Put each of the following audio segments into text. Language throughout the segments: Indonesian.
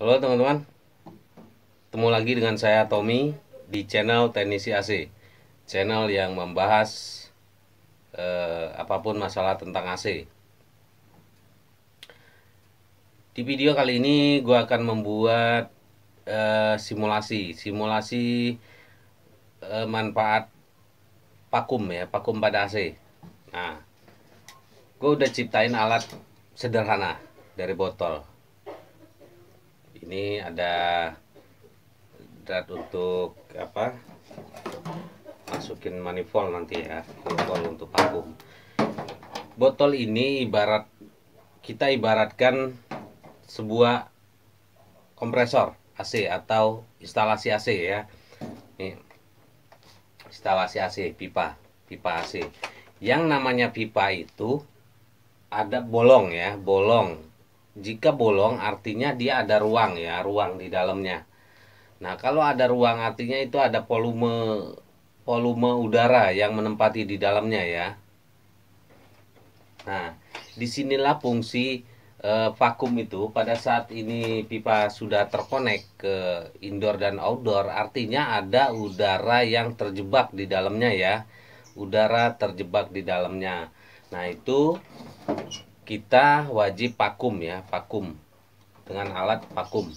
Halo teman-teman, ketemu lagi dengan saya Tommy di channel Teknisi AC, channel yang membahas apapun masalah tentang AC. Di video kali ini gue akan membuat simulasi manfaat vakum ya, vakum pada AC. Nah, gue udah ciptain alat sederhana dari botol. Ini ada drat untuk apa? Masukin manifold nanti ya, manifold untuk vakum. Botol ini kita ibaratkan sebuah kompresor AC atau instalasi AC ya. Nih, instalasi AC pipa AC. Yang namanya pipa itu ada bolong ya, bolong. Jika bolong artinya dia ada ruang ya, ruang di dalamnya. Nah, kalau ada ruang artinya itu ada volume udara yang menempati di dalamnya ya. Nah, disinilah fungsi vakum itu. Pada saat ini pipa sudah terkonek ke indoor dan outdoor, artinya ada udara yang terjebak di dalamnya ya. Udara terjebak di dalamnya. Nah, itu kita wajib vakum ya, vakum dengan alat vakum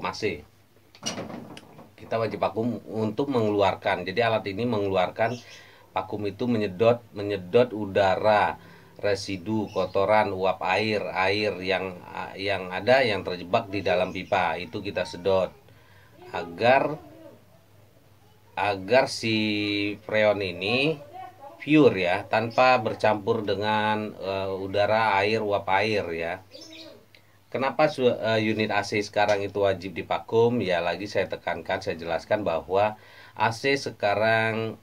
AC. Kita wajib vakum untuk mengeluarkan. Jadi alat ini mengeluarkan vakum itu menyedot udara, residu, kotoran, uap air yang ada yang terjebak di dalam pipa itu kita sedot agar si freon ini pure ya, tanpa bercampur dengan udara, air, uap air ya. Kenapa unit AC sekarang itu wajib divakum? Ya lagi saya tekankan, saya jelaskan bahwa AC sekarang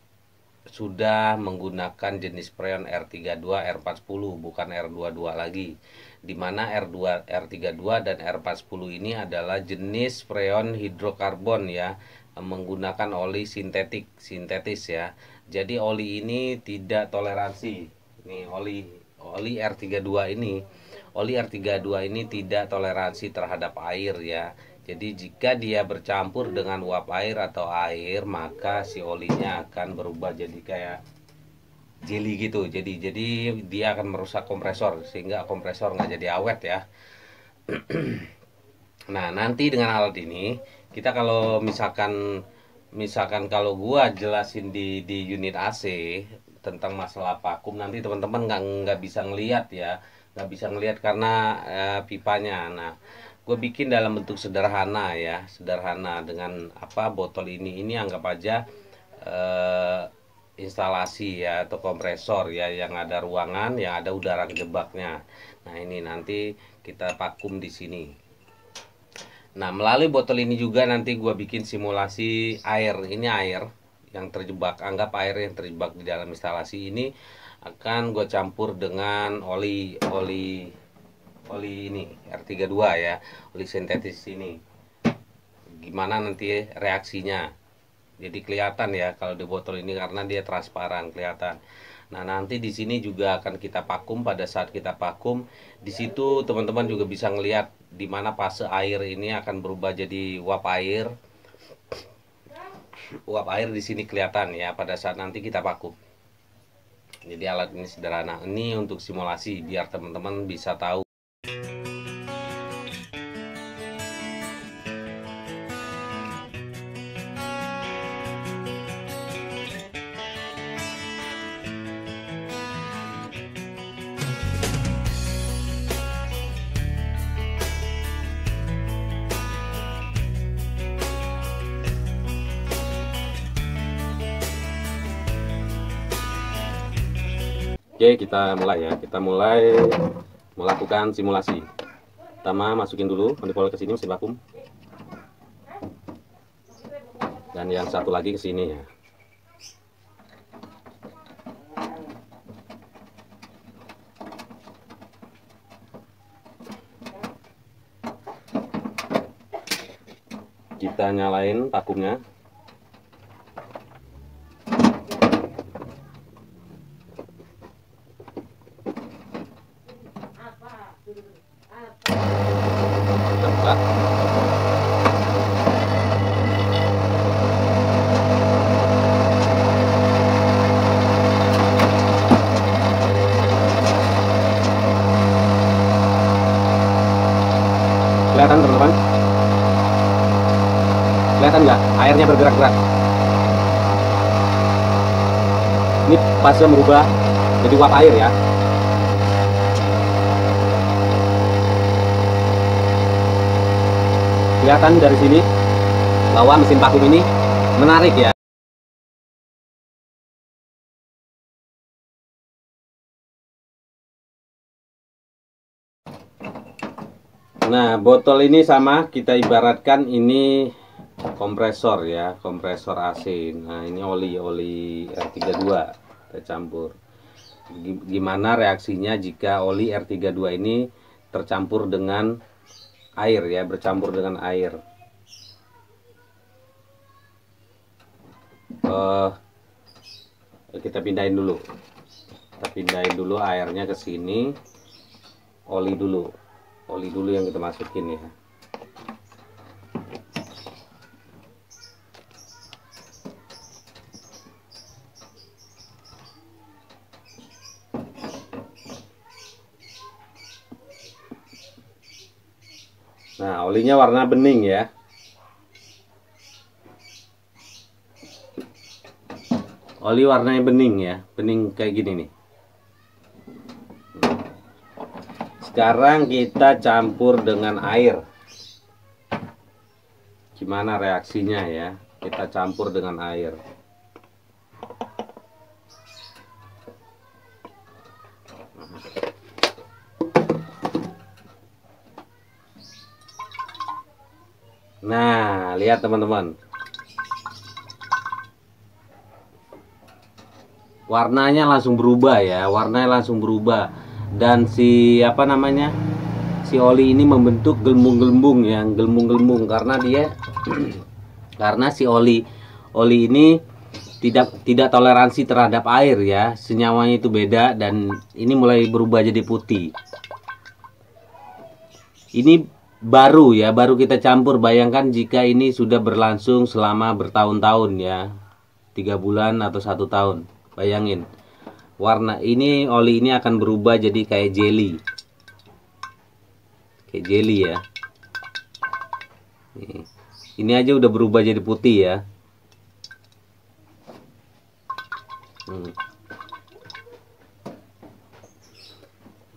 sudah menggunakan jenis freon R32, R40 bukan R22 lagi. Dimana R32 dan R40 ini adalah jenis freon hidrokarbon ya, menggunakan oli sintetis ya. Jadi oli ini tidak toleransi. Ini oli R32 ini. Oli R32 ini tidak toleransi terhadap air ya. Jadi jika dia bercampur dengan uap air atau air, maka si olinya akan berubah jadi kayak jelly gitu. Jadi dia akan merusak kompresor sehingga kompresor nggak jadi awet ya. Nah, nanti dengan alat ini kita kalau misalkan kalau gua jelasin di unit AC tentang masalah vakum, nanti teman-teman nggak bisa ngelihat ya, nggak bisa ngelihat karena pipanya. Nah, gue bikin dalam bentuk sederhana ya, sederhana dengan apa, botol ini anggap aja instalasi ya atau kompresor ya, yang ada ruangan, yang ada udara kejebaknya. Nah, ini nanti kita vakum di sini. Nah, melalui botol ini juga nanti gue bikin simulasi air. Ini air yang terjebak, anggap air yang terjebak di dalam instalasi ini akan gue campur dengan oli ini R32 ya, oli sintetis ini. Gimana nanti reaksinya? Jadi kelihatan ya kalau di botol ini karena dia transparan, kelihatan. Nah, nanti di sini juga akan kita vakum. Pada saat kita vakum, di situ teman-teman juga bisa ngelihat di mana fase air ini akan berubah jadi uap air. Uap air di sini kelihatan ya pada saat nanti kita vakum. Jadi alat ini sederhana. Ini untuk simulasi biar teman-teman bisa tahu. Oke, kita mulai ya. Kita mulai melakukan simulasi. Pertama, masukin dulu manifold ke sini, mesin vakum. Dan yang satu lagi ke sini ya. Kita nyalain vakumnya. Tempat Kelihatan teman-teman? Kelihatan nggak? Airnya bergerak-gerak. Ini fase merubah jadi uap air ya. Kelihatan dari sini bahwa mesin vakum ini menarik ya. Nah, botol ini sama, kita ibaratkan ini kompresor ya, kompresor AC. Nah, ini oli R32 kita campur. Gimana reaksinya jika oli R32 ini tercampur dengan air ya, bercampur dengan air. Kita pindahin dulu. Kita pindahin dulu airnya ke sini. Oli dulu yang kita masukin ya. Nah, olinya warna bening ya. Oli warnanya bening ya, bening kayak gini nih. Sekarang kita campur dengan air. Gimana reaksinya ya? Kita campur dengan air. Nah, lihat teman-teman. Warnanya langsung berubah ya, warnanya langsung berubah. Dan si apa namanya? Si oli ini membentuk gelembung-gelembung ya, gelembung-gelembung karena dia karena si oli ini tidak toleransi terhadap air ya. Senyawanya itu beda dan ini mulai berubah jadi putih. Ini baru ya, baru kita campur. Bayangkan jika ini sudah berlangsung selama bertahun-tahun ya, 3 bulan atau 1 tahun. Bayangin, warna ini, oli ini akan berubah jadi kayak jelly, ya. Ini aja udah berubah jadi putih ya.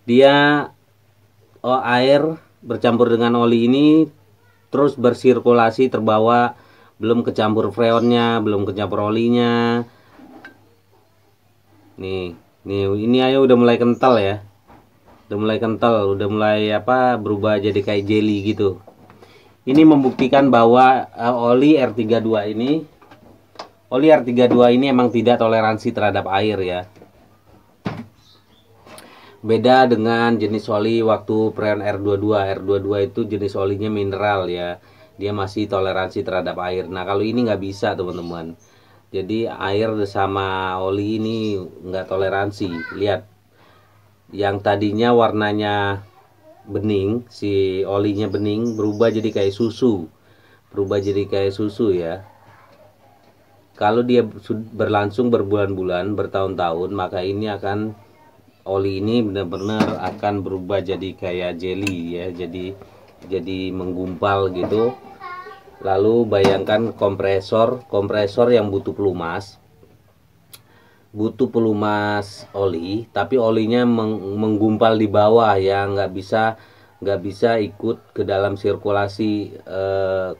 Dia air bercampur dengan oli ini terus bersirkulasi, terbawa, belum kecampur freonnya, belum kecampur olinya. Nih ini aja udah mulai kental ya, udah mulai kental, udah mulai apa, berubah jadi kayak jelly gitu. Ini membuktikan bahwa oli R32 ini emang tidak toleransi terhadap air ya. Beda dengan jenis oli waktu Freon R22 itu jenis olinya mineral ya, dia masih toleransi terhadap air. Nah kalau ini nggak bisa teman-teman. Jadi air sama oli ini nggak toleransi. Lihat, yang tadinya warnanya bening, si olinya bening, berubah jadi kayak susu, ya. Kalau dia berlangsung berbulan-bulan, bertahun-tahun, maka ini akan, oli ini benar-benar akan berubah jadi kayak jelly ya, jadi menggumpal gitu. Lalu bayangkan kompresor yang butuh pelumas oli, tapi olinya menggumpal di bawah ya, nggak bisa ikut ke dalam sirkulasi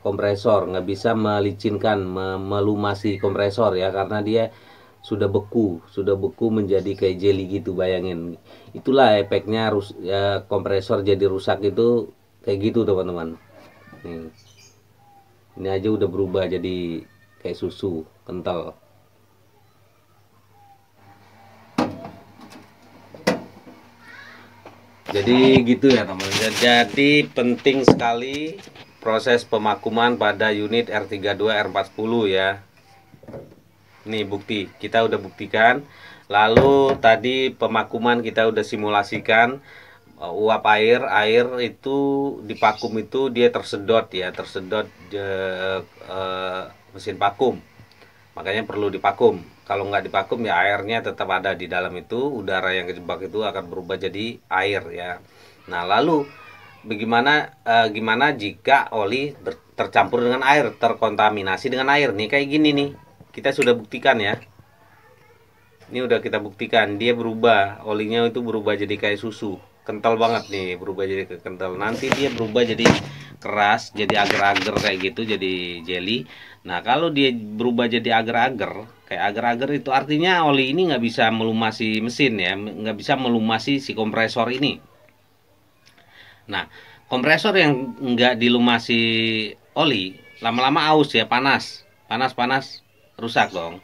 kompresor, nggak bisa melicinkan, melumasi kompresor ya, karena dia sudah beku menjadi kayak jelly gitu. Bayangin, itulah efeknya kompresor jadi rusak itu kayak gitu teman-teman. Ini aja udah berubah jadi kayak susu kental. Jadi gitu ya teman-teman. Jadi penting sekali proses pemakuman pada unit R32 R40 ya. Nih bukti, kita udah buktikan. Lalu tadi pemakuman kita udah simulasikan. Uap air itu dipakum itu dia tersedot mesin vakum, makanya perlu dipakum. Kalau nggak dipakum ya airnya tetap ada di dalam itu, udara yang kejebak itu akan berubah jadi air ya. Nah lalu gimana jika oli tercampur dengan air, terkontaminasi dengan air nih kayak gini nih. Kita sudah buktikan ya. Ini udah kita buktikan, dia berubah, olinya itu berubah jadi kayak susu, kental banget nih, berubah jadi kental. Nanti dia berubah jadi keras, jadi agar-agar kayak gitu, jadi jelly. Nah kalau dia berubah jadi agar-agar, kayak agar-agar itu artinya oli ini nggak bisa melumasi mesin ya, nggak bisa melumasi si kompresor ini. Nah kompresor yang nggak dilumasi oli, lama-lama aus ya, panas, panas, rusak dong.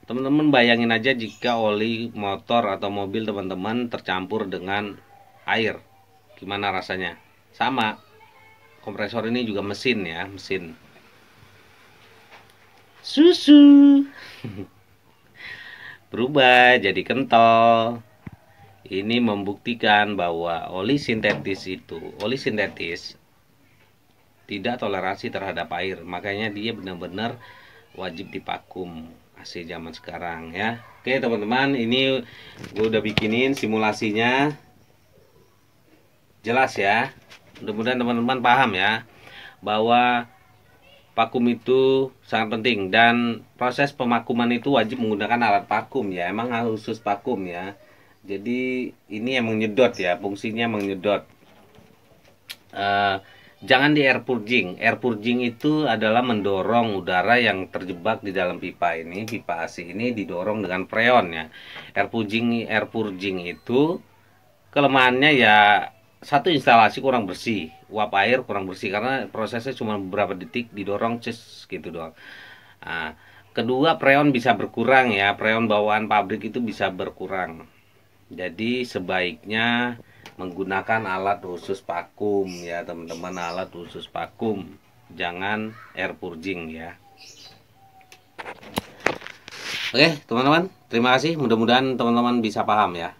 Teman-teman bayangin aja jika oli motor atau mobil teman-teman tercampur dengan air, gimana rasanya? Sama, kompresor ini juga mesin ya, mesin susu berubah jadi kental. Ini membuktikan bahwa oli sintetis tidak toleransi terhadap air, makanya dia benar-benar wajib divakum AC zaman sekarang ya. Oke teman-teman, ini gue udah bikinin simulasinya, jelas ya. Mudah-mudahan teman-teman paham ya bahwa vakum itu sangat penting, dan proses pemakuman itu wajib menggunakan alat vakum ya, emang khusus vakum ya. Jadi ini yang menyedot ya, fungsinya menyedot. Jangan di air purging. Air purging itu adalah mendorong udara yang terjebak di dalam pipa ini, pipa AC ini didorong dengan freon ya. Air purging itu kelemahannya ya satu, instalasi kurang bersih, uap air kurang bersih karena prosesnya cuma beberapa detik didorong ces gitu doang. Nah, kedua, freon bisa berkurang ya, freon bawaan pabrik itu bisa berkurang. Jadi sebaiknya menggunakan alat khusus vakum ya teman-teman, alat khusus vakum, jangan air purging ya. Oke teman-teman, terima kasih, mudah-mudahan teman-teman bisa paham ya.